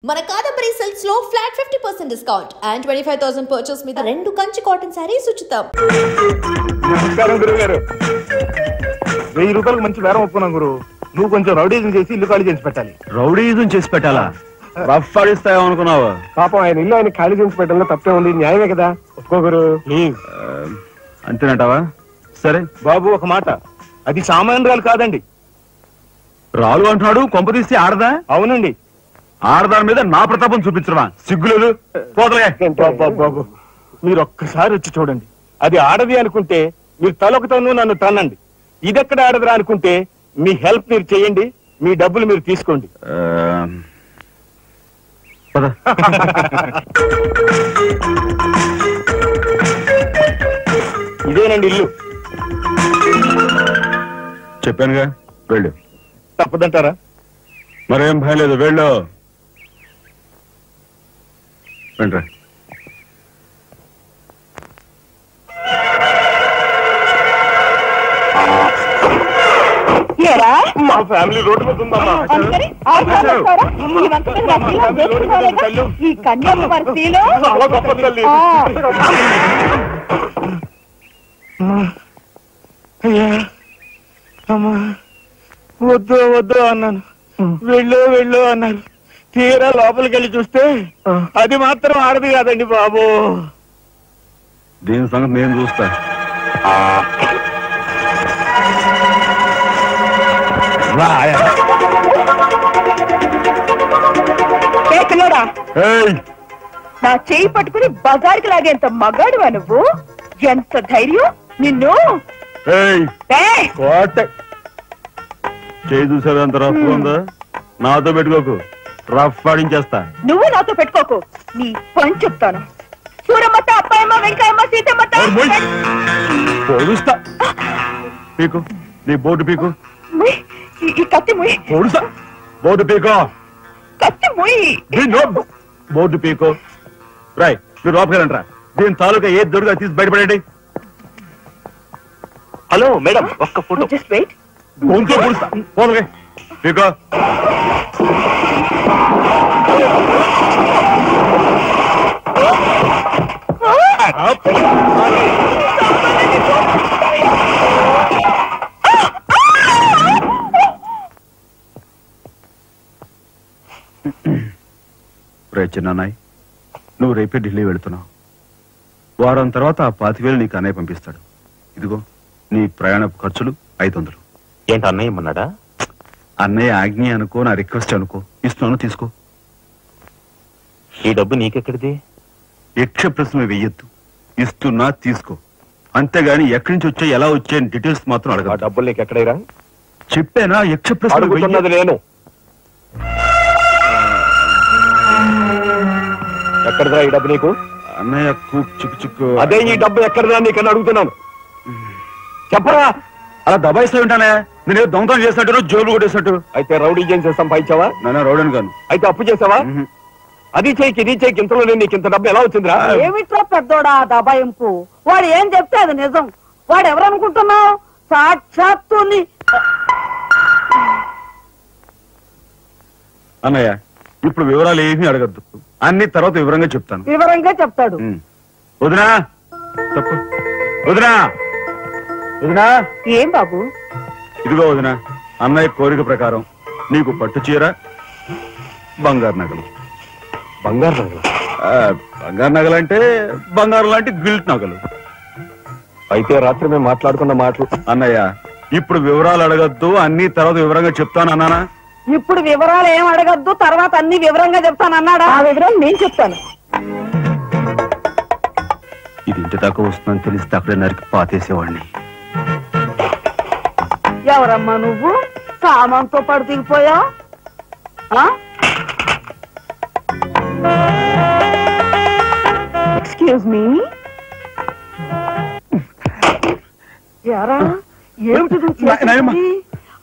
మన కాదంబరి సిల్క్స్ లో flat 50% discount and 25,000 purchase మీద 2 కంచి కాటన్ సారీస్ ఉచితం. నమస్కారం గురుగారు. 1000 రూపాయలకు మంచి బేరం ఒప్పుకున్నాం గురు. నువ్వు కొంచెం రౌడీజం చేసి ఇల్లు ఖాళీ చేసి పెట్టాలి. రౌడీజం చేసి పెట్టాలా? రఫ్ ఆడిస్తాయో అనుకున్నావా? పాపం ఆయన ఇల్లు ఆయన ఖాళీ చేసి పెట్టడంలో తప్పే ఉంది. న్యాయమే కదా, ఒప్పుకో గురు ప్లీజ్. అంతేనంటావా? సరే బాబు, ఒక మాట, అది సామాన్యురాలు కాదండి. రాలు అంటున్నాడు, కొంప తీసి ఆడదా? అవునండి. ఆడదాని మీద నా ప్రతాపం చూపించడమా? సిగ్గులేదు. బాబు, మీరు ఒక్కసారి వచ్చి చూడండి. అది ఆడది అనుకుంటే మీరు తలొకతోనూ నన్ను తన్నండి. ఇదెక్కడ ఆడదురా అనుకుంటే మీ హెల్ప్ మీరు చేయండి, మీ డబ్బులు మీరు తీసుకోండి. ఇదేనండి ఇల్లు. చెప్పానుగా, వెళ్ళు. తప్పదంటారా? మరేం భయం లేదు, వెళ్ళు. వెంట్రా. మా ఫ్యామిలీ రోడ్డు మీద ఉందమ్మా. ఈ కన్యాకుమారిలో వద్దు వద్దు అన్నాను, వెళ్ళు వెళ్ళు అన్నారు. తీరా లోపలికి వెళ్ళి చూస్తే అది మాత్రం ఆడదు కాదండి బాబు. దీని సంగతి నేను చూస్తా. నా చేయి పట్టుకుని బజార్కి లాగేంత మగాడువా నువ్వు? ఎంత ధైర్యం నిన్ను! చేయి చూసావు ఎంత రఫ్ ఉందా? నాతో పెట్టుకోకు, రఫ్ ఆడించేస్తా. నువ్వు నాతో పెట్టుకోకు, నీ పని చెప్తాను. సూరమ్మత, అప్పాయమ్మ, వెంకయ్యమ్మ, సీతమ్మత పొడుస్తా. పీకు, నీ బోర్డు పీకు. ఈ కత్తి ముయ్. పొడుస్తా. బోర్డు పీకో. కత్తి ముయ్. బోర్డు పీకో. రాయ్, మీరు లోపకెళ్ళండి రా. దీని తాలూకా ఏది దొరుకుతా తీసి బయటపడండి. హలో మేడం, ఒక్క ఫోటో. Just wait. గొంతు పొడుస్తా. పోదుగా పీకో. చిన్నాయ్, నువ్వు రేపే ఢిల్లీ వెళుతున్నావు. వారం తర్వాత ఆ 5,000 నీకు అన్నయ్య పంపిస్తాడు. ఇదిగో నీ ప్రయాణ ఖర్చులు 500. ఏంటి అన్నయ్య ఏమన్నాడా? అన్నయ్య ఆజ్ఞ అనుకో, నా రిక్వెస్ట్ అనుకో. ఇస్తున్నాను, తీసుకో. ఈ డబ్బు నీకెక్కడిది? యక్ష ప్రశ్న వెయ్యొద్దు. ఇస్తున్నా, తీసుకో. అంతేగాని ఎక్కడి నుంచి వచ్చాయి, ఎలా వచ్చాయని డీటెయిల్స్ మాత్రం అడగ. డబ్బులు నీకు ఎక్కడైరా? చెప్పానా? యక్ష ప్రశ్న అడుగుతున్నది నేను. ఎక్కడదా ఈ డబ్బు నీకు? అన్నయ్య చిక్కు. అదే ఈ డబ్బు ఎక్కడదా నీకని అడుగుతున్నాను. చెప్పరా? అలా దబాయిస్తా ఉంటానే. నేను దొంగతనం చేసినట్టు, జోలు కొట్టేసినట్టు. అయితే రౌడీ చేసి సంపాదించావా? నాన్న రౌడీని కాను. అయితే అప్పు చేసావా? అది చేయికి ఇది చేయికి ఇంతలో నీకు ఇంత డబ్బు ఎలా వచ్చిందిరా? ఏమిట్రా పెద్దోడా దబాయింపు? వాడు ఏం చెప్తే అది నిజం. వాడు ఎవరనుకుంటున్నావు? సాక్షాత్తు అన్నయ్య, ఇప్పుడు వివరాలు ఏమీ అడగద్దు. అన్ని తర్వాత వివరంగా చెప్తాను. వివరంగా చెప్తాడు. వదినా, తప్పు. వదినా, వదినా. ఏం బాబు? ఇదిగో వదినా, అన్నయ్య కోరిక ప్రకారం నీకు పట్టు చీర, బంగారు నగలు. బంగారు నగలు? బంగారు నగలు అంటే బంగారు లాంటి గిల్ట్ నగలు. అయితే రాత్రి మేము మాట్లాడుకున్న మాటలు. అన్నయ్య, ఇప్పుడు వివరాలు అడగద్దు, అన్ని తర్వాత వివరంగా చెప్తాను అన్నానా? ఇప్పుడు వివరాలు ఏం అడగద్దు, తర్వాత అన్ని వివరంగా చెప్తానన్నాడా? ఆ వివరాలు నేను చెప్తాను. ఇది ఇంటి దాకా వస్తుందని తెలిస్తే అక్కడే నరికి పాతేసేవాడిని. ఎవరమ్మా నువ్వు? సామాన్తో పాటు దిగిపోయా? Excuse me. ఏమిటి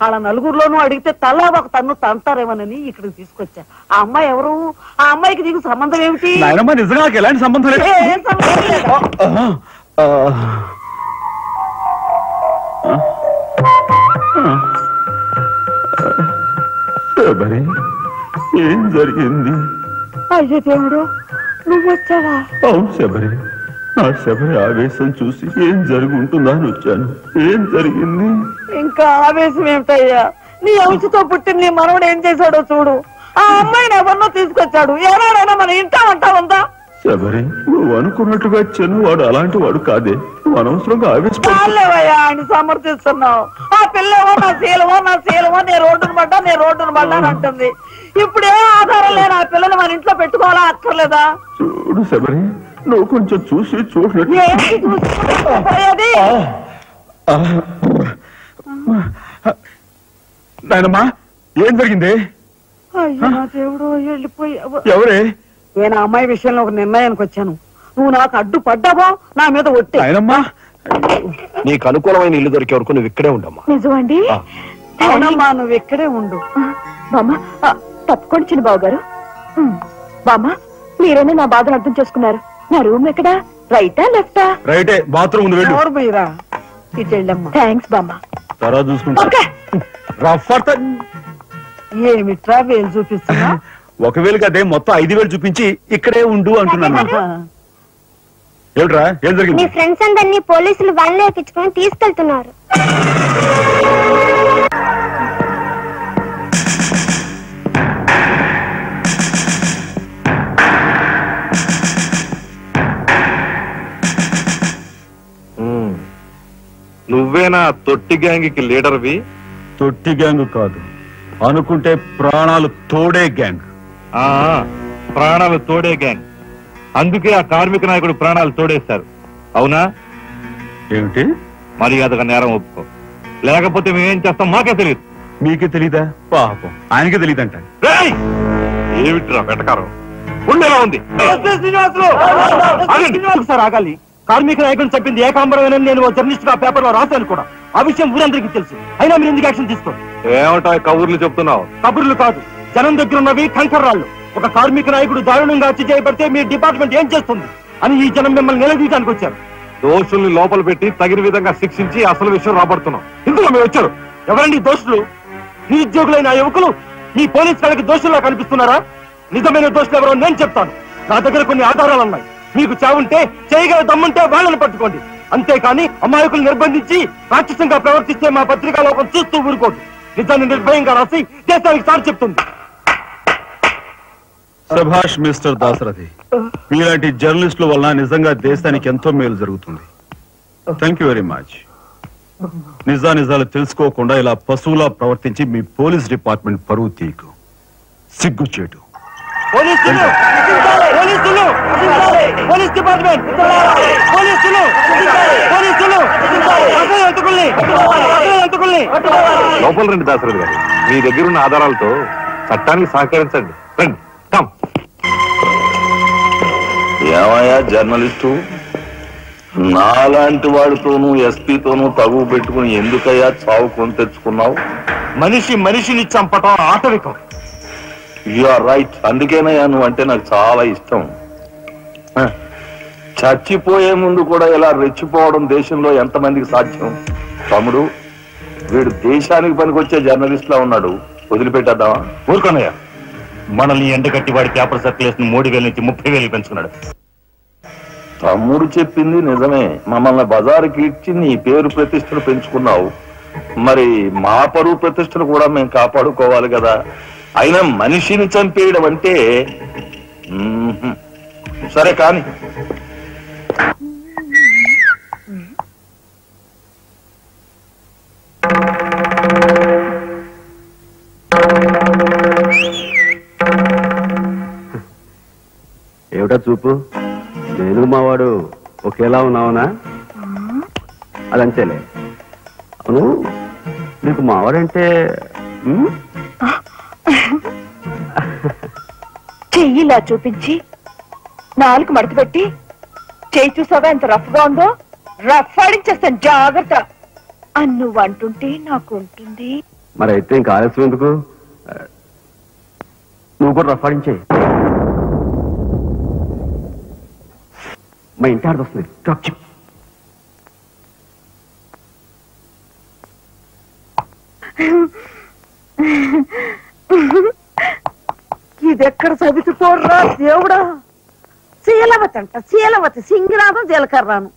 అలా నలుగురిలోనూ అడిగితే తలా ఒక తన్ను తంటారేమోనని ఇక్కడికి తీసుకొచ్చా. ఆ అమ్మాయి ఎవరు? ఆ అమ్మాయికి నీకు సంబంధం ఏమిటి? నిజంగా ఎలాంటి సంబంధం లేదు. శబరి, ఏం జరిగింది? అయ్యో దేవుడు, నువ్వు వచ్చావా? అవును శబరి, నా శబరి ఆవేశం చూసి ఏం జరిగి ఉంటుందా అని వచ్చాను. ఏం జరిగింది? ఇంకా ఆవేశం ఏమిటయ్యా? నీ అంశతో పుట్టిన నీ మనవడు ఏం చేశాడో చూడు. ఆ అమ్మాయిని ఎవరినో తీసుకొచ్చాడు. ఏనాడైనా మన ఇంటా అంటా ఉందా? శబరి, నువ్వు అనుకున్నట్టుగా చెను వాడు అలాంటి వాడు కాదే. నువ్వు అనవసరంగా ఆవేశపడలేవయ్యా ఆయన సమర్థిస్తున్నావు. ఆ పిల్లేమో నా శీలమో నేను రోడ్డును పడ్డా అని అంటుంది. ఇప్పుడు ఏ ఆధారం లేని ఆ పిల్లని మన ఇంట్లో పెట్టుకోవాలా అక్కర్లేదా? చూడు శబరి, నువ్వు కొంచెం చూసి చూడలేదు. నాయనమ్మా, ఏం జరిగింది? అయ్యో నా దేవుడు, వెళ్ళిపోయావు. ఎవరే? నేను ఆ అమ్మాయి విషయంలో ఒక నిర్ణయానికి వచ్చాను. నువ్వు నాకు అడ్డు పడ్డావో నా మీద ఒట్టి. నాయనమ్మా, నీకు అనుకూలమైన ఇల్లు దొరికే వరకు నువ్వు ఇక్కడే ఉండమ్మా. నిజమండి? అవునమ్మా, నువ్వు ఇక్కడే ఉండు. బామ్మ, తప్పుకోండి చిన్న బాబు గారు. బామ్మ, మీరైనా నా బాధను అర్థం చేసుకున్నారు. నా రూమ్ ఎక్కడా? రైటా లెఫ్టా? రైటే, బాత్రూమ్ ఉంది, వెళ్ళు. ఎవరు మీరా? ఇటు వెళ్ళమ్మా. థ్యాంక్స్ బామ్మ. తర్వాత చూసుకుంటా. ఏమిట్రా వేలు చూపిస్తున్నా? ఒకవేళ కదే మొత్తం 5,000 చూపించి ఇక్కడే ఉండు అంటున్నాను. ఏమిట్రా, ఏం జరిగింది? మీ ఫ్రెండ్స్ అందరినీ పోలీసులు వ్యాన్లో ఎక్కించుకొని తీసుకెళ్తున్నారు. నువ్వేనా తొట్టి గ్యాంగ్కి లీడర్వి? తొట్టి గ్యాంగ్ కాదు, అనుకుంటే ప్రాణాలు తోడే గ్యాంగ్. ప్రాణాలు తోడే గ్యాంగ్. అందుకే ఆ కార్మిక నాయకుడు ప్రాణాలు తోడేశారు. అవునా? ఏమిటి? మర్యాదగా నేరం ఒప్పుకో, లేకపోతే మేమేం చేస్తాం మాకే తెలియదు. మీకే తెలీదా? పాపం ఆయనకే తెలియదంట. ఏమిట్రా వెటకారం? ఉండేలా ఉంది. ఆగాలి. కార్మిక నాయకుడు చెప్పింది ఏకాంబరమేనని నేను జర్నలిస్ట్ గా పేపర్ లో రాశాను కూడా. ఆ విషయం ఊరందరికీ తెలుసు. అయినా మీరు ఎందుకు యాక్షన్ తీసుకోండి? ఏమంటా కబుర్లు చెప్తున్నావు? కబుర్లు కాదు, జనం దగ్గర ఉన్నవి కంకర్రాళ్ళు. ఒక కార్మిక నాయకుడు దారుణంగా హత్య చేయబడితే మీ డిపార్ట్మెంట్ ఏం చేస్తుంది అని ఈ జనం మిమ్మల్ని నిలదీయడానికి వచ్చారు. దోషుల్ని లోపల పెట్టి తగిన విధంగా శిక్షించి అసలు విషయం రాబడుతున్నాం. ఇందులో మేము వచ్చారు. ఎవరండి దోషులు? నిరుద్యోగులైన ఆ యువకులు మీ పోలీస్ వాళ్ళకి దోషుల్లా కనిపిస్తున్నారా? నిజమైన దోషులు ఎవరో నేను చెప్తాను. నా దగ్గర కొన్ని ఆధారాలు ఉన్నాయి. మీకు చావుంటే చేయగల దమ్ముంటే వాళ్ళని పట్టుకోండి. అంతేకాని అమాయకులు నిర్బంధించి రాక్షసంగా ప్రవర్తిస్తే మా పత్రికా లోకం చూస్తూ ఊరుకోదు. నిజాన్ని నిర్భయంగా రాసి దేశానికి సార్ చెప్తుంది. సభాష్ మిస్టర్ దాసరథి, మీలాంటి జర్నలిస్టుల వల్ల నిజంగా దేశానికి ఎంతో మేలు జరుగుతుంది. Thank you very much. నిజాలు తెలుసుకోకుండా ఇలా పశువులా ప్రవర్తించి మీ పోలీస్ డిపార్ట్మెంట్ పరువు తీకు. సిగ్గుచేటు. పోలీసులు, పోలీసులు, పోలీస్ డిపార్ట్మెంట్, పోలీసులు, పోలీసులు, లోపల రండి దాసరథి గారు. మీ దగ్గర ఉన్న ఆధారాలతో చట్టానికి సహకరించండి. రండి. ఏమయ్యా జర్నలిస్టు, నాలాంటి వాడితోనూ ఎస్పీతోనూ తగువ పెట్టుకుని ఎందుకయ్యా చావు కొని తెచ్చుకున్నావు? మనిషిని చంపటం ఆటవికం. You are right. అందుకేనయ్యా నువ్వు అంటే నాకు చాలా ఇష్టం. చచ్చిపోయే ముందు కూడా ఇలా రెచ్చిపోవడం దేశంలో ఎంతమందికి సాధ్యం? తమ్ముడు, వీడు దేశానికి పనికొచ్చే జర్నలిస్ట్ లా ఉన్నాడు. వదిలిపెట్టేద్దామా? ఊరుకోనయ్యా, మనల్ని ఎండగట్టి వాడి పేపర్ సర్క్యులేషన్ 3,000 నుంచి 30,000 పెంచుకున్నాడు. తమ్ముడు చెప్పింది నిజమే. మమ్మల్ని బజారుకి ఇచ్చి నీ పేరు ప్రతిష్టను పెంచుకున్నావు. మరి మా పరువు ప్రతిష్టను కూడా మేము కాపాడుకోవాలి కదా. అయినా మనిషిని చంపేయడం అంటే సరే కాని. ఏమిటా చూపు? నేను మావాడు ఒకేలా ఉన్నావునా? అదంతేలే. అవును, నీకు మావాడంటే చెయ్యిలా చూపించి నాలుగు మడత పెట్టి చెయ్యి చూసావా ఎంత రఫ్ గా ఉందో? రఫ్ ఆడించేస్తాను, జాగ్రత్త అని నువ్వు అంటుంటే నాకు ఉంటుంది. మరి అయితే ఇంకా ఆలస్యం ఎందుకు? నువ్వు కూడా రఫ్ ఆడించే. మా ఇంటి ఆడదొస్తుంది. ఎక్కడ చదివిపోర్రా దేవుడా. శీలవతి అంట, శీలవతి, సింగినాథం జీలకర్రాను.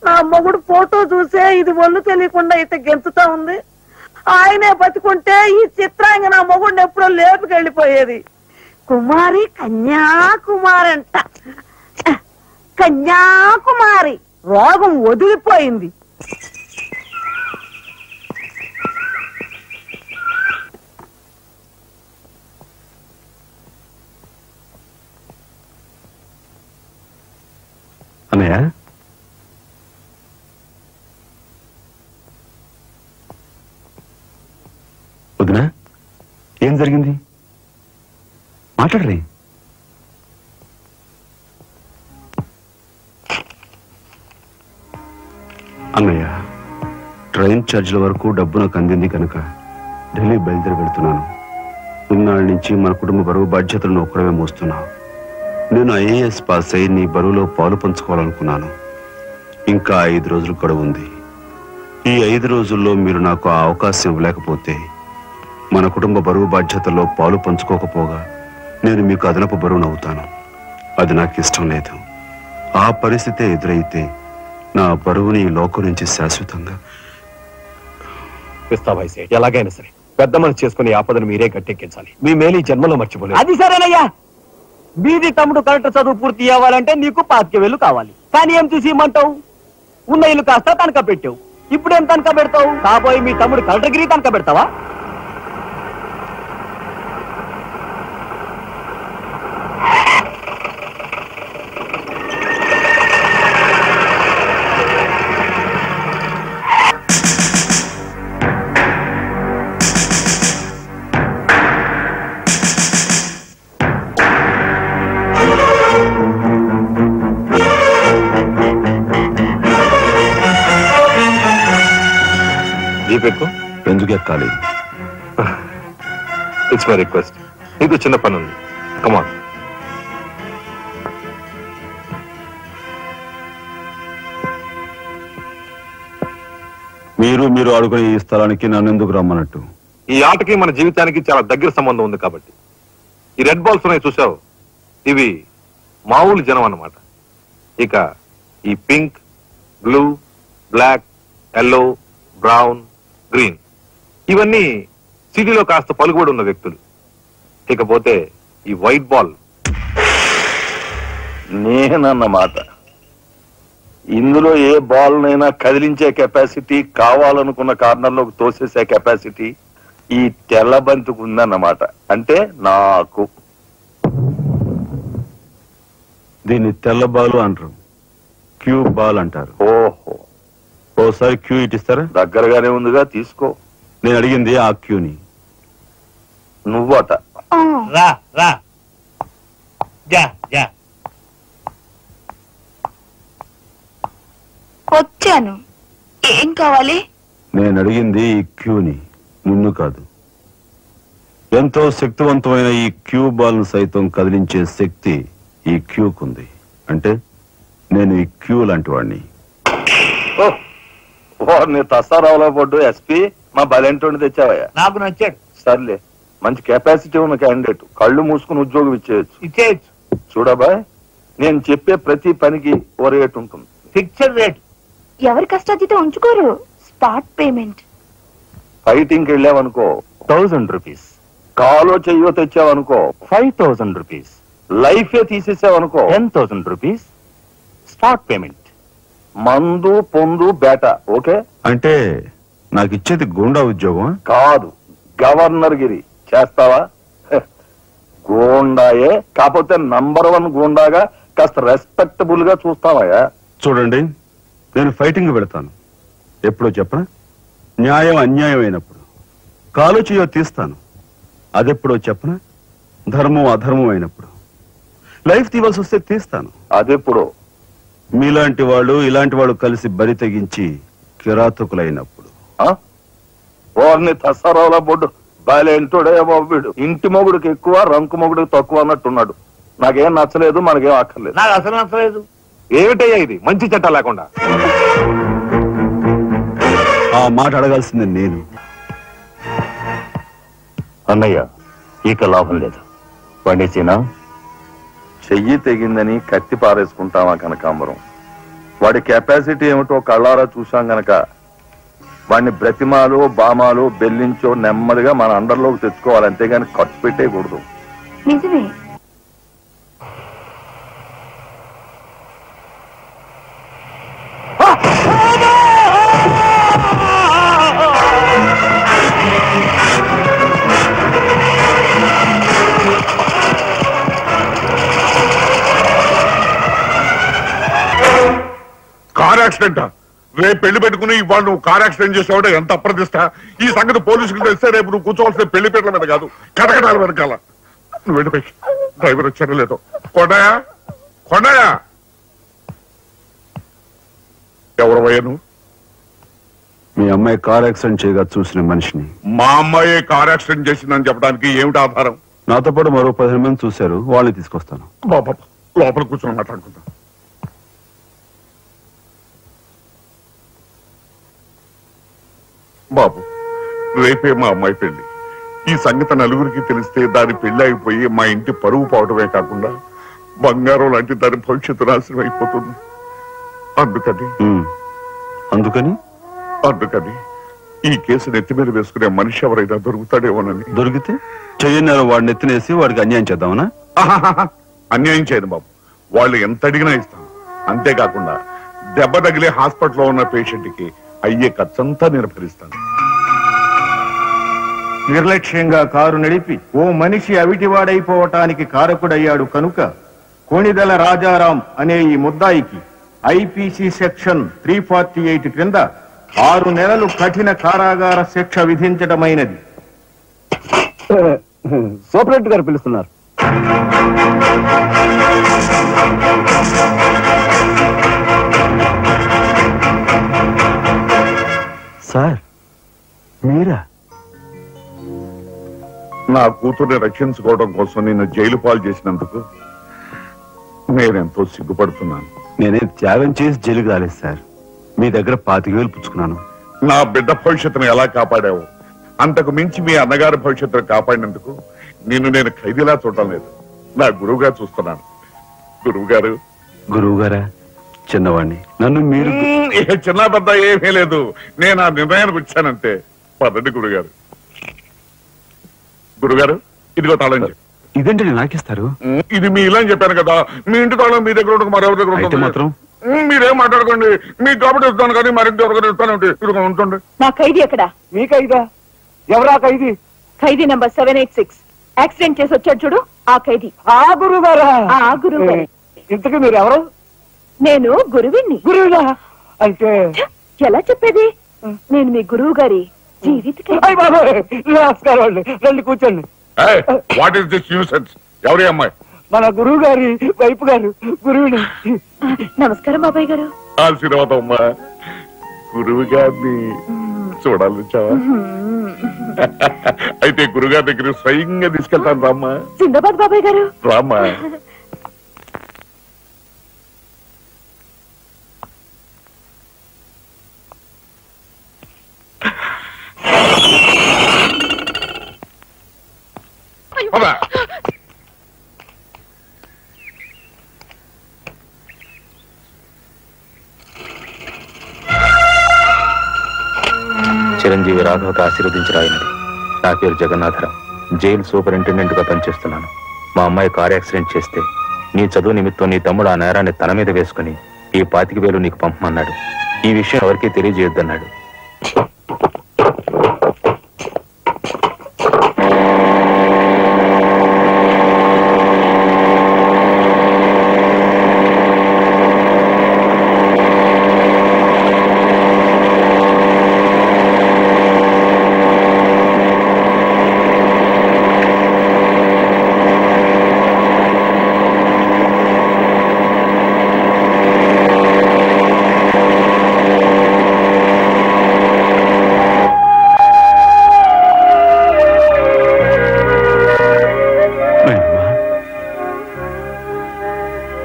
నా మొగుడు ఫోటో చూసే ఇది ఒళ్ళు తెలియకుండా అయితే గెంతుతా ఉంది. ఆయనే బతుకుంటే ఈ చిత్రాంగ నా మొగుడిని ఎప్పుడో లేపుకెళ్ళిపోయేది. కుమారి, కన్యాకుమారి అంట, కన్యాకుమారి. రోగం వదిలిపోయింది. అన్నయ్య, వదినా, ఏం జరిగింది? మాట్లాడరే. అన్నయ్య, ట్రైన్ ఛార్జీల వరకు డబ్బు నాకు అందింది కనుక ఢిల్లీ బయలుదేరి వెళ్తున్నాను. ఇన్నాళ్ళ నుంచి మన కుటుంబ బరువు బాధ్యతలను ఒక్కడమే మోస్తున్నావు. నేను ఐఏఎస్ పాస్ అయి నీ బరువులో పాలు పంచుకోవాలనుకున్నాను. ఇంకా 5 రోజులు గడువు ఉంది. ఈ 5 రోజుల్లో మీరు నాకు ఆ అవకాశం ఇవ్వలేకపోతే మన కుటుంబ బరువు బాధ్యతల్లో పాలు పంచుకోకపోగా నేను మీకు అదనపు బరువునవుతాను. అది నాకు ఇష్టం లేదు. ఆ పరిస్థితే ఎదురైతే నా బరువుని ఈ లోకం నుంచి శాశ్వతంగా ఇస్తాబాయి సేట్, ఎలాగైనా సరే పెద్ద మనసు చేసుకుని ఆపదను మీరే గట్టెక్కించాలి. మీ మేలు జన్మలో మర్చిపోలేదు. అది సరేనయ్యా. మీది తమ్ముడు కరెక్ట్ చదువు పూర్తి అవ్వాలంటే నీకు 25,000 కావాలి. కానీ ఏం చూసి ఇమ్మంటావు? ఉన్న ఇల్లు కాస్త తనక పెట్టావు. ఇప్పుడేం తనక పెడతావు? కాబోయే మీ తమ్ముడు కలెక్టర్గిరి తనక పెడతావా? ఎందుకు ఎక్కాలి? It's my request. నీకు చిన్న పని ఉంది. కమాన్. మీరు ఆడుకునే ఈ స్థలానికి నన్ను ఎందుకు రమ్మన్నట్టు? ఈ ఆటకి మన జీవితానికి చాలా దగ్గర సంబంధం ఉంది కాబట్టి. ఈ రెడ్ బాల్స్ ఉన్నాయి చూసావు, ఇవి మామూలు జనం అన్నమాట. ఇక ఈ pink, blue, black, yellow, brown, green ఇవన్నీ సిటీలో కాస్త పలుకుబడి ఉన్న వ్యక్తులు. ఇకపోతే ఈ వైట్ బాల్ నేనన్నమాట. ఇందులో ఏ బాల్ నైనా కదిలించే కెపాసిటీ, కావాలనుకున్న కార్నర్లోకి తోసేసే కెపాసిటీ ఈ తెల్ల బంతికి ఉందన్నమాట. అంటే నాకు. దీన్ని తెల్ల బాల్ అంటారు, క్యూ బాల్ అంటారు. ఓహో, ఓసారి క్యూ ఇటిస్తారా? దగ్గరగానే ఉందిగా, తీసుకో. నేను అడిగింది ఆ క్యూని. నువ్వట. రా రా, జా జా. వచ్చాను. ఏం కావాలి? నేను అడిగింది ఈ క్యూని, నిన్ను కాదు. ఎంతో శక్తివంతమైన ఈ క్యూ బాల్ సైతం కదిలించే శక్తి ఈ క్యూకుంది. అంటే నేను ఈ క్యూ లాంటి వాడిని. నీ తసారావులో పడ్డు ఎస్పీ, మా బలెంటోని తెచ్చావయ్యా. నాకు నచ్చాడు. సర్లే, మంచి కెపాసిటీ ఉన్న క్యాండిడేట్. కళ్ళు మూసుకుని ఉద్యోగం ఇచ్చేయచ్చు. చూడబాయ్, నేను చెప్పే ప్రతి పనికి ఓ రేట్ ఉంటుంది. Fixed rate. ఎవరి కష్టాతీత ఉంచుకోరు. Spot payment. ఫైటింగ్కి వెళ్ళావనుకో 1000 రూపీస్. కాలో చెయ్యో తెచ్చావనుకో 5000 రూపీస్. లైఫే తీసేసావనుకో 10,000 రూపీస్ స్పాట్ పేమెంట్. మందు పొందు బేట. ఓకే? అంటే నాకు ఇచ్చేది గూండా ఉద్యోగం కాదు, గవర్నర్ గిరి. చేస్తావా? గూండాయే, కాకపోతే నంబర్ 1 గూండాగా కాస్త రెస్పెక్టబుల్ గా చూస్తావయ్యా. చూడండి, నేను ఫైటింగ్ పెడతాను. ఎప్పుడో చెప్పనా? న్యాయం అన్యాయం అయినప్పుడు. కాలు చేయో తీస్తాను. అదెప్పుడో చెప్పనా? ధర్మం అధర్మం అయినప్పుడు. లైఫ్ తీవాల్సి వస్తే తీస్తాను. అదెప్పుడు? మీలాంటి వాళ్ళు ఇలాంటి వాళ్ళు కలిసి బరి తెగించి కిరాతకులైనప్పుడు. ఓర్ని తసారావుల బొడ్డు బాలేంటోడే వీడు. ఇంటి మొగుడికి ఎక్కువ, రంకు మొగుడికి తక్కువ అన్నట్టున్నాడు. నాకేం నచ్చలేదు, మనకేం అక్కర్లేదు. నాకు అసలు నచ్చలేదు. ఏమిటయ్యా ఇది మంచి చట్ట లేకుండా? ఆ మాట అడగాల్సింది నేను. అన్నయ్య, ఇక లాభం లేదు. పండించినా చెయ్యి తెగిందని కత్తి పారేసుకుంటామా కనకాంబరం? వాడి కెపాసిటీ ఏమిటో కళ్ళారా చూసాం గనక వాడిని బ్రతిమాలో బామాలో బెల్లించో నెమ్మదిగా మన అండర్లోకి తెచ్చుకోవాలి, అంతేగాని ఖర్చు పెట్టేయకూడదు. నిజమే. కార్ యాక్సిడెంట్ రేపు పెళ్లి పెట్టుకుని ఇవాళ నువ్వు కార్ యాక్సిడెంట్ చేసావు, ఎంత అప్రదిష్ట! ఈ సంగతి పోలీసులకు తెలిస్తే రేపు నువ్వు కూర్చోవలసిన పెళ్లి పీటల మీద కాదు, కటకటాల వెనకాల. నువ్వు వెళ్ళిపోయి డ్రైవర్ వచ్చాడో లేదో. కొండయా కొండయా, ఎవరవయ్యా నువ్వు? మీ అమ్మాయి కార్ యాక్సిడెంట్ చేయగా చూసిన మనిషిని. మా అమ్మాయి కార్ యాక్సిడెంట్ చేసిందని చెప్పడానికి ఏమిటి ఆధారం? నాతో పాటు మరో 15 మంది చూశారు, వాళ్ళని తీసుకొస్తాను. బాబా లోపల కూర్చొని మాట్లాడుకుందాం. బాబు, రేపే మా అమ్మాయి పెళ్లి. ఈ సంగతి నలుగురికి తెలిస్తే దాని పెళ్లి అయిపోయి మా ఇంటి పరువు పోవడమే కాకుండా బంగారం లాంటి దాని భవిష్యత్తు నాశనం అయిపోతుంది. అందుకని ఈ కేసు నెత్తి మీద వేసుకునే మనిషి ఎవరైనా దొరుకుతాడేమోనని. దొరికితే చెయ్యని వాడిని ఎత్తినేసి వాడికి అన్యాయం చేద్దామనా? అన్యాయం చేయను బాబు, వాళ్ళు ఎంత అడిగినా ఇస్తాను. అంతేకాకుండా దెబ్బ తగిలే హాస్పిటల్లో ఉన్న పేషెంట్ కి అయ్యే ఖర్చంతా నేను భరిస్తాను. నిర్లక్ష్యంగా కారు నడిపి ఓ మనిషి అవిటివాడైపోవటానికి కారకుడయ్యాడు కనుక కోణిదల రాజారాం అనే ఈ ముద్దాయికి ఐపీసీ సెక్షన్ 348 క్రింద 6 నెలలు కఠిన కారాగార శిక్ష విధించడమైనది. సూపరింటెండెంట్ గారు పిలుస్తున్నారు. సార్ మీరా? నా కూతుర్ని రక్షించుకోవడం కోసం నిన్ను జైలు పాలు చేసినందుకు నేనెంతో సిగ్గుపడుతున్నాను. నేనే త్యాగం చేసి జైలుకి రాలేదు సార్, మీ దగ్గర 25,000 పుచ్చుకున్నాను. నా బిడ్డ భవిష్యత్తును ఎలా కాపాడావు, అంతకు మించి మీ అన్నగారి భవిష్యత్తును కాపాడినందుకు నిన్ను నేను ఖైదీలా చూడటం లేదు, నా గురువుగా చూస్తున్నాను. గురువు గారా? చిన్నవాణ్ణి. నన్ను మీరు చిన్న పెద్ద ఏమీ లేదు, నేను ఆ నిర్ణయానికి వచ్చానంతే. పదండి గురుగారు. గురుగారు, ఇదిగో తాళం. ఇదేంటి నాకిస్తారు? ఇది మీ ఇలా అని చెప్పాను కదా, మీ ఇంటి తాళం మీ దగ్గర ఉండక మరెవరి దగ్గర మాత్రం మీరేం మాట్లాడుకోండి. మీ కాబట్టి ఇస్తాను కానీ మరింటి ఎవరికైనా ఇస్తాను ఉంటుంది. నా ఖైదీ ఎక్కడ? మీ ఖైదా? ఎవరా ఖైదీ? ఖైదీ నంబర్ 786 యాక్సిడెంట్ చేసి వచ్చాడు చూడు, ఆ ఖైదీ. ఆ గురువు గారా? ఆ గురువు గారు. ఇంతకీ మీరు ఎవరు? నేను గురువిని. గురువుగా అంటే ఎలా చెప్పేది? నేను మీ గురువు గారి జీవిత నమస్కారం అండి, రండి కూర్చోండి. What is this nuisance? ఎవరి అమ్మాయి? మన గురువు గారి వైపు గారు గురువుని. నమస్కారం బాబాయ్ గారు. ఆశీర్వాదం అమ్మా. గురువు గారిని చూడాలొచ్చావా? అయితే గురుగారి దగ్గర స్వయంగా తీసుకెళ్తాను రామ్మా. జిందాబాద్ బాబాయ్ గారు. రామ్మా. చిరంజీవి రాఘవకు ఆశీర్వదించరాయినది. నా పేరు జగన్నాథరావు, జైలు సూపరింటెండెంట్ గా పనిచేస్తున్నాను. మా అమ్మాయి కారు యాక్సిడెంట్ చేస్తే నీ చదువు నిమిత్తం నీ తమ్ముడు ఆ నేరాన్ని తన మీద వేసుకుని ఈ 25,000 నీకు పంపమన్నాడు. ఈ విషయం ఎవరికీ తెలియజేయొద్దన్నాడు.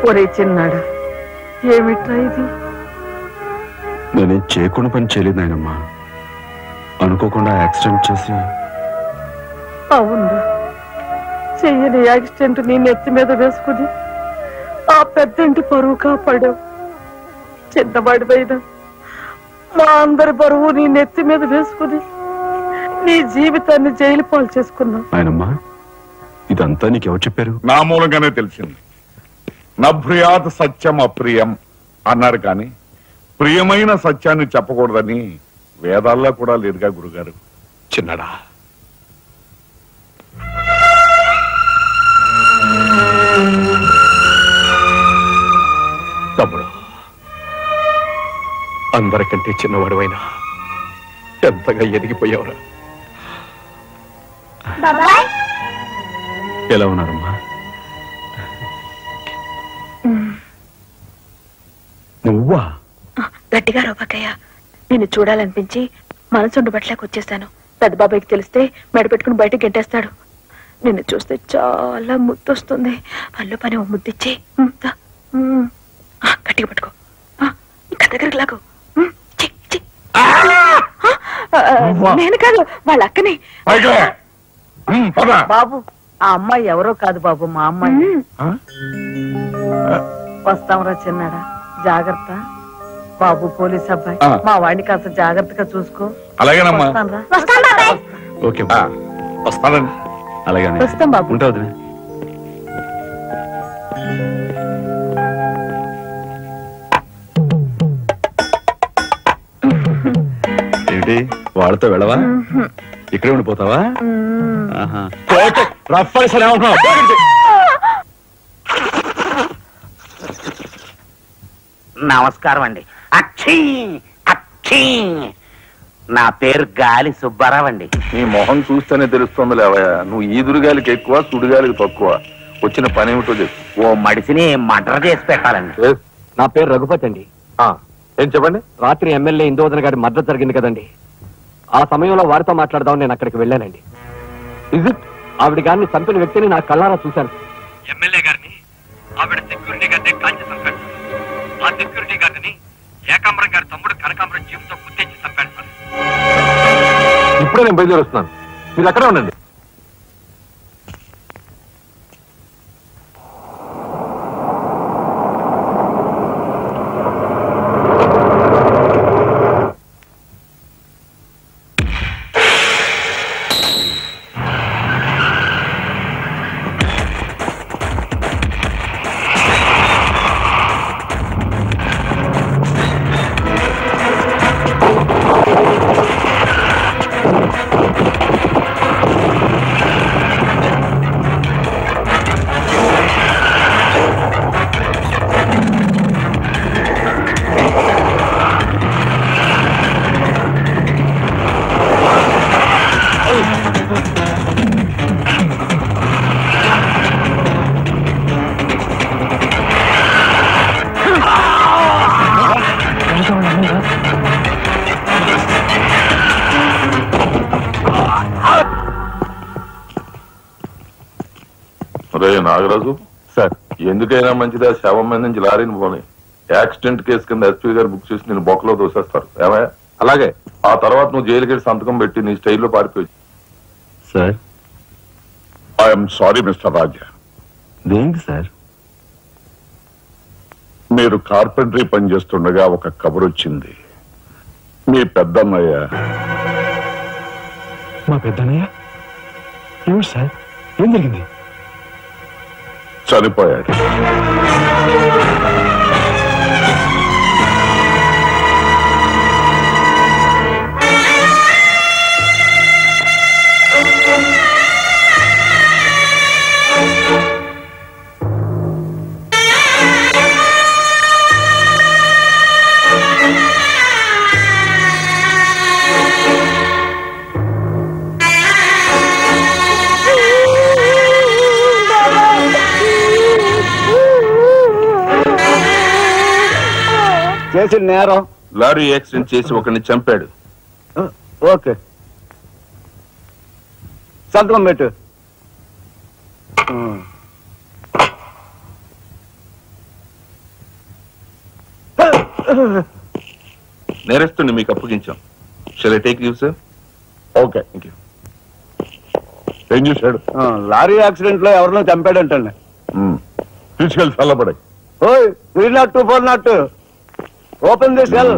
ఒరే చిన్నాడు, ఏమిట్రా ఇది? నేనేం చేయకుండా పని చేయలేదు నాయనమ్మా, అనుకోకుండా యాక్సిడెంట్ చేసి. అవును, చెయ్యని యాక్సిడెంట్ నీ నెత్తి మీద వేసుకుని ఆ పెద్దంటి పరువు కాపాడావు. చిన్నవాడి పైన మా అందరి బరువు నీ నెత్తి మీద వేసుకుని నీ జీవితాన్ని జైలు పాలు చేసుకున్నావు. ఆయనమ్మా, ఇదంతా నీకెవరు చెప్పారు? నా మూలంగానే తెలిసింది. నభ్రియాత్ సత్యం అప్రియం అన్నారు, కానీ ప్రియమైన సత్యాన్ని చెప్పకూడదని వేదాల్లో కూడా లేదుగా గురుగారు. చిన్నడా, తమ్ముడు, అందరికంటే చిన్నవాడువైనా ఎంతగా ఎదిగిపోయావురా. ఎలా ఉన్నారమ్మా? నువ్వా? గట్టిగా రోబకయ్య, నిన్ను చూడాలనిపించి మనసుండు బట్లకి వచ్చేసాను. పెద్ద బాబాయ్కి తెలిస్తే మెడ పెట్టుకుని బయటకు గెంటేస్తాడు. నిన్ను చూస్తే చాలా ముద్దొస్తుంది. పళ్ళు పని ఓ ముద్దిచ్చి గట్టిగా పట్టుకో. ఇంకా దగ్గరికి లాగు. నేను కాదు, వాళ్ళ అక్కని. బాబు, ఆ అమ్మాయి ఎవరో కాదు బాబు, మా అమ్మాయి. వస్తాంరా చిన్నాడా, జాగ్రత్త. బాబు పోలీస్ అబ్బాయి, మా వాడిని కాస్త జాగ్రత్తగా చూసుకో. అలాగేనమ్మా. ఓకే, వస్తానండి. అలాగే వస్తాం బాబు. ఉంటావు. ఏంటి, వాళ్ళతో వెళ్ళవా? ఇక్కడే ఉండిపోతావా? రఫ్ అని సరే ఉంటున్నావు. నమస్కారం అండి. అక్షీ అక్షీ, నా పేరు గాలి సుబ్బారావు అండి. నీ మొహం చూస్తేనే తెలుస్తుంది లేవయ్యా, నువ్వు ఈదురుగాలికి ఎక్కువ సుడిగాలికి తక్కువ. వచ్చిన పని ఏమిటో చెప్పు. ఓ మడిసిని మర్డర్ చేసి పెట్టాలండి. నా పేరు రఘుపతి అండి. ఏం చెప్పండి? రాత్రి ఎమ్మెల్యే ఇందోదన్ గారి మర్డర్ జరిగింది కదండి, ఆ సమయంలో వారితో మాట్లాడదాం నేను అక్కడికి వెళ్ళానండి. ఆవిడ గారిని చంపిన వ్యక్తిని నా కళ్ళారా చూశాను. ఎమ్మెల్యే గారిని ఆవిడ సెక్యూరిటీ గారిని కాల్చి చంపాడు. ఆ సెక్యూరిటీ గారిని ఏకాంబరం గారి తమ్ముడు కనకాంబరం జీవితం గుర్తించి చంపాడు. ఇప్పుడే నేను బయలుదేరి వస్తున్నాను, మీరు అక్కడే ఉండండి. నాగరాజు సార్, ఎందుకైనా మంచిదా శవం మీద నుంచి లారీని పోనీ. యాక్సిడెంట్ కేసు కింద ఎస్పీ గారు బుక్ చేసి నేను బొక్కలో దోసేస్తారు. ఏమయ్యా? అలాగే. ఆ తర్వాత నువ్వు జైలుకి సంతకం పెట్టి నీ స్టైల్లో పారిపోయి. సార్, ఐఎమ్ సారీ మిస్టర్ రాజా. దేనికి సార్? మీరు కార్పెంటరీ పని చేస్తుండగా ఒక కబురు వచ్చింది. మీ పెద్దన్నయ్య. మా పెద్దన్నయ్య? ఏమిటి సార్, ఏం జరిగింది? చనిపోయాడు. చేసిన నేరం లారీ యాక్సిడెంట్ చేసి ఒకరిని చంపాడు. ఓకే, సంతకం పెట్టు. నేరస్తుని మీకు అప్పగించాం. Shall I take you sir? Okay, thank you. ఏం చేశాడు? లారీ యాక్సిడెంట్ లో ఎవరినో చంపాడంటండి. తీసుకెళ్ళి చల్లబడాయి. ఓయ్ 302 402 open the cell.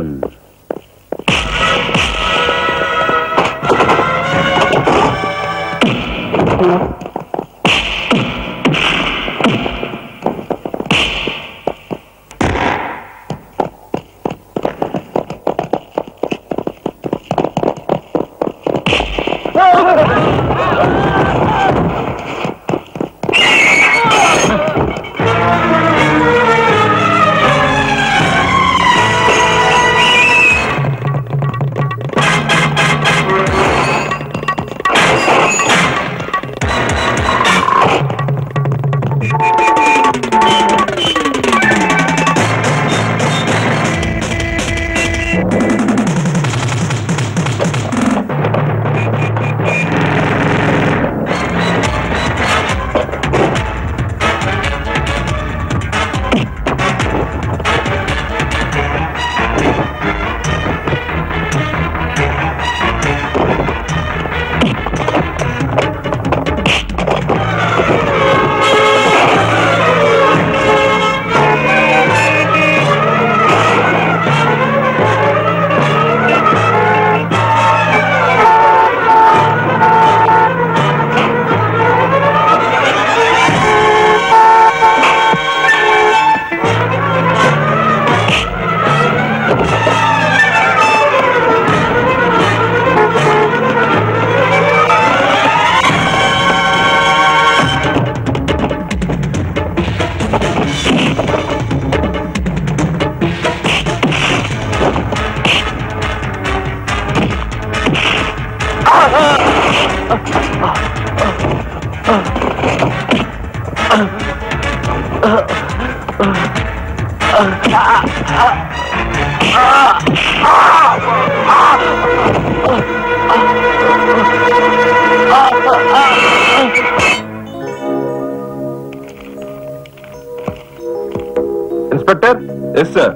Inspector. Yes sir.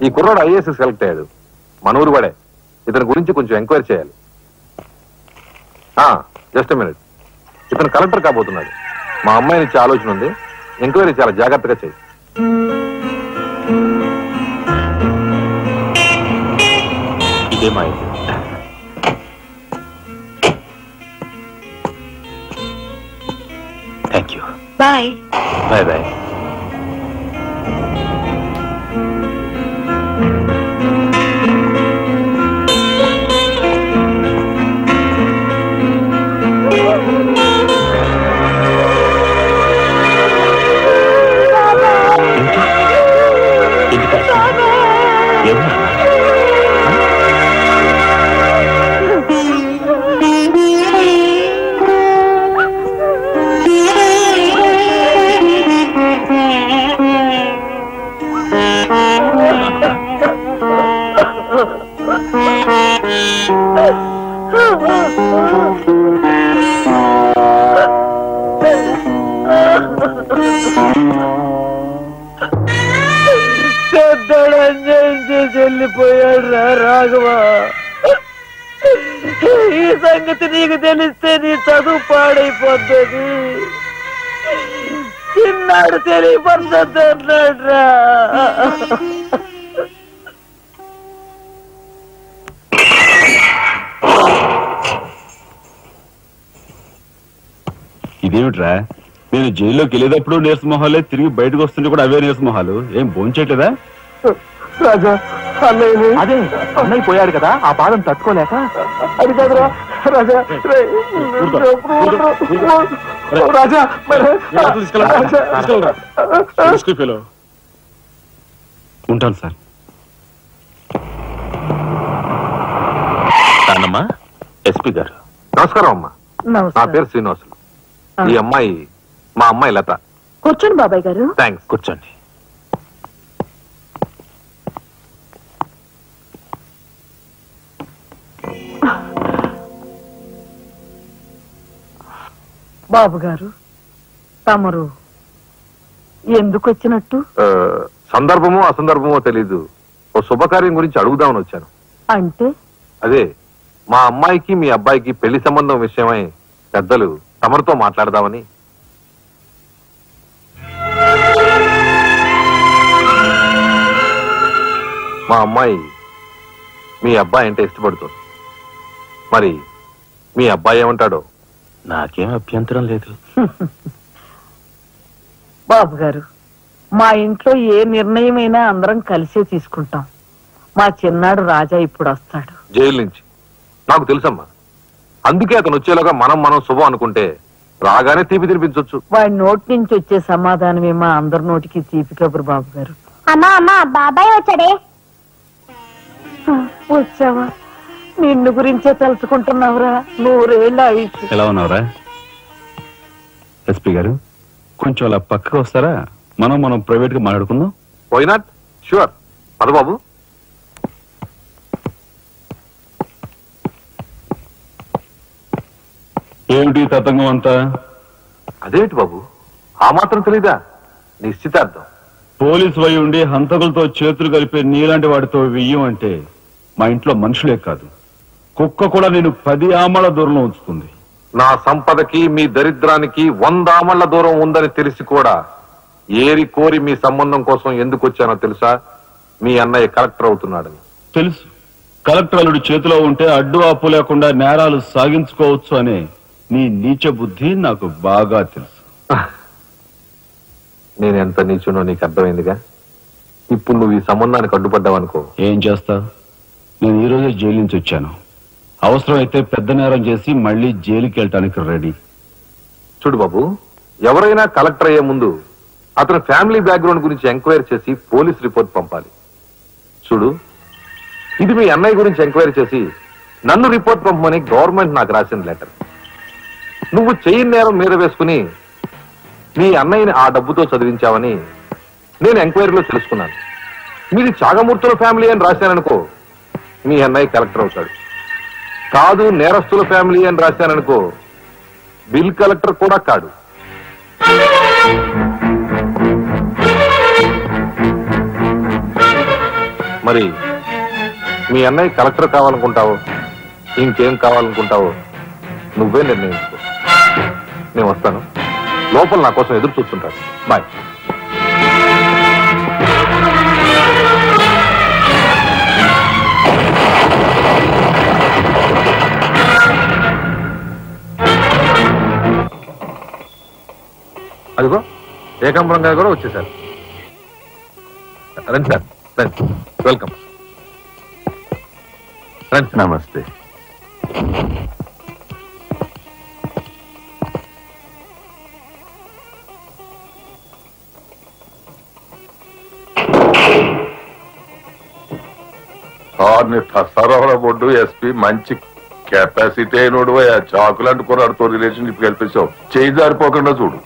ఈ కుర్రాడు ఐఏఎస్ సెలెక్ట్ అయ్యాడు, మన ఊరు వాడే. ఇతని గురించి కొంచెం ఎంక్వైరీ చేయాలి. Just minute. ఇతను కలెక్టర్ కాబోతున్నాడు. మా అమ్మాయిని ఇచ్చే ఆలోచన ఉంది. ఎంక్వైరీ చాలా జాగ్రత్తగా చేయి. ఇదే మా ఇంటి. Thank you. Bye. Bye bye. వెళ్ళిపోయాడు రా రాఘవ. ఈ సంగతి నీకు తెలిస్తే నీ చదువు పాడైపోతుంది. చిన్నాడు తెలియపడుతుంది అన్నాడు రా. ఇదేమిట్రా, నేను జైల్లోకి వెళ్ళేటప్పుడు నీరసమొహాలే, తిరిగి బయటకు వస్తుంటే కూడా అవే నీరసమొహాలు. ఏం భోంచేయట్లేదా? రాజా అన్నయ్య. అదే అన్నయ్య పోయాడు కదా, ఆ బాధను తట్టుకోలేక. అది కాదురా రాజా. రాజా ఉంటాను సార్. నాన్నమ్మా, ఎస్పీ గారు. నమస్కారం అమ్మా. నా పేరు శ్రీనివాసులు. ఈ అమ్మాయి మా అమ్మాయి లత. కూర్చోండి బాబాయ్ గారు. థ్యాంక్స్. కూర్చోండి. బాబు గారు, తమరు ఎందుకు వచ్చినట్టు? సందర్భమో అసందర్భమో తెలీదు, ఓ శుభకార్యం గురించి అడుగుదామని వచ్చాను. అంటే అదే మా అమ్మాయికి మీ అబ్బాయికి పెళ్లి సంబంధం విషయమై పెద్దలు తమరితో మాట్లాడదామని. మా అమ్మాయి మీ అబ్బాయి అంటే ఇష్టపడుతుంది. మరి మీ అబ్బాయి ఏమంటాడో? నాకేం అభ్యంతరం లేదు. బాబు గారు, మా ఇంట్లో ఏ నిర్ణయమైనా అందరం కలిసే తీసుకుంటాం. మా చిన్నాడు రాజా ఇప్పుడు వస్తాడు జైలు నుంచి. నాకు తెలుసమ్మా, అందుకే అతను వచ్చేలాగా మనం శుభం అనుకుంటే రాగానే తీపి తినిపించవచ్చు. వాడి నోటి నుంచి వచ్చే సమాధానమే మా అందరి నోటికి తీపి కబురు. బాబు గారు, అమ్మా అమ్మా బాబాయ్ వచ్చాడే. వచ్చావా? నిన్ను గురించే తెలుసుకుంటున్నావురా. 100 ఏళ్ళ ఆయుష్. ఎలా ఉన్నావురా ఎస్పీ గారు? కొంచెం అలా పక్కకు వస్తారా? మనం ప్రైవేట్ గా మాట్లాడుకుందాం. Why not? షూర్. పద బాబు. ఏమిటి తతంగం అంతా? అదేమిటి బాబు, ఆ మాత్రం తెలీదా? నిశ్చితార్థం. పోలీసు వై ఉండి హంతకులతో చేతులు కలిపే నీలాంటి వాడితో వెయ్యం అంటే మా ఇంట్లో మనుషులే కాదు, కుక్క కూడా నేను 10 ఆమల దూరంలో ఉంచుతుంది. నా సంపదకి మీ దరిద్రానికి 100 ఆమళ్ల దూరం ఉందని తెలిసి కూడా ఏరి కోరి మీ సంబంధం కోసం ఎందుకు వచ్చానో తెలుసా? మీ అన్నయ్య కలెక్టర్ అవుతున్నాడని. తెలుసు. కలెక్టర్ అల్లుడు చేతిలో ఉంటే అడ్డు ఆపు లేకుండా నేరాలు సాగించుకోవచ్చు అనే నీ నీచ బుద్ధి నాకు బాగా తెలుసు. నేను ఎంత నీచునో నీకు అర్థమైందిగా. ఇప్పుడు నువ్వు ఈ సంబంధానికి అడ్డుపడ్డావనుకో, ఏం చేస్తావు? నేను ఈ రోజే జైలు నుంచి వచ్చాను. అవసరమైతే పెద్ద నేరం చేసి మళ్ళీ జైలుకి వెళ్ళటానికి రెడీ. చూడు బాబు, ఎవరైనా కలెక్టర్ అయ్యే ముందు అతని ఫ్యామిలీ బ్యాక్గ్రౌండ్ గురించి ఎంక్వైరీ చేసి పోలీస్ రిపోర్ట్ పంపాలి. చూడు, ఇది మీ అన్నయ్య గురించి ఎంక్వైరీ చేసి నన్ను రిపోర్ట్ పంపమని గవర్నమెంట్ నాకు రాసిన లెటర్. నువ్వు చెయ్యి నేరం మీద వేసుకుని మీ అన్నయ్యని ఆ డబ్బుతో చదివించావని నేను ఎంక్వైరీలో తెలుసుకున్నాను. మీది చాగమూర్తుల ఫ్యామిలీ అని రాశాననుకో, మీ అన్నయ్య కలెక్టర్ అవుతాడు. కాదు నేరస్తుల ఫ్యామిలీ అని రాశాననుకో, బిల్ కలెక్టర్ కూడా కాడు. మరి మీ అన్నయ్య కలెక్టర్ కావాలనుకుంటావో ఇంకేం కావాలనుకుంటావో నువ్వే నిర్ణయించుకో. నేను వస్తాను, లోపల నా కోసం ఎదురు చూస్తుంటాను. బాయ్. అదిగో ఏకాంబరం గారు కూడా వచ్చేసారు. రండి సార్, రండి. వెల్కమ్. రండి. నమస్తే. తసారాల బొడ్డు ఎస్పీ మంచి కెపాసిటీ అయినోడు. చాకులాంటి కుర్రాడితో రిలేషన్షిప్ కల్పించావు. చేయి జారిపోకుండా చూడు,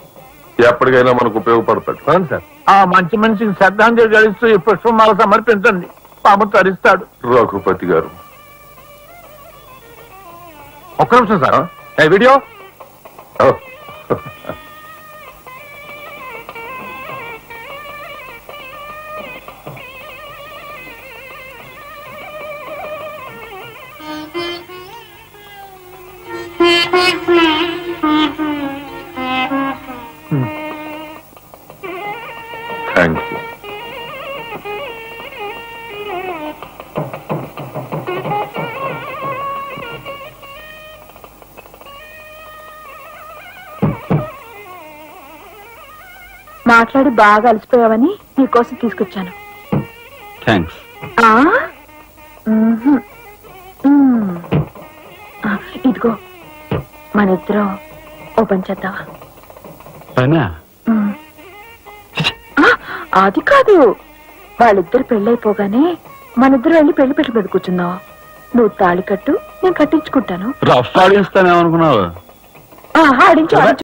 ఎప్పటికైనా మనకు ఉపయోగపడతాడు. సార్, ఆ మంచి మనిషికి శ్రద్ధాంజలి గడిస్తూ ఈ పుష్పమాల సమర్పించండి, పాము తరిస్తాడు. రఘుపతి గారు, ఒక్క నిమిషం సార్. Video thank you. మాట్లాడి బాగా అలసిపోయావని నీకోసం తీసుకొచ్చాను. థ్యాంక్స్. ఇదిగో మన ఇద్దరం ఓపెన్ చేద్దావా? అది కాదు, వాళ్ళిద్దరు పెళ్ళైపోగానే మనిద్దరు వెళ్ళి పెళ్లి పెట్టి మీద కూర్చుందాం. నువ్వు తాళి కట్టు, నేను కట్టించుకుంటాను. రఫ్ ఆడిస్తానేమనుకున్నావు? ఆడించు.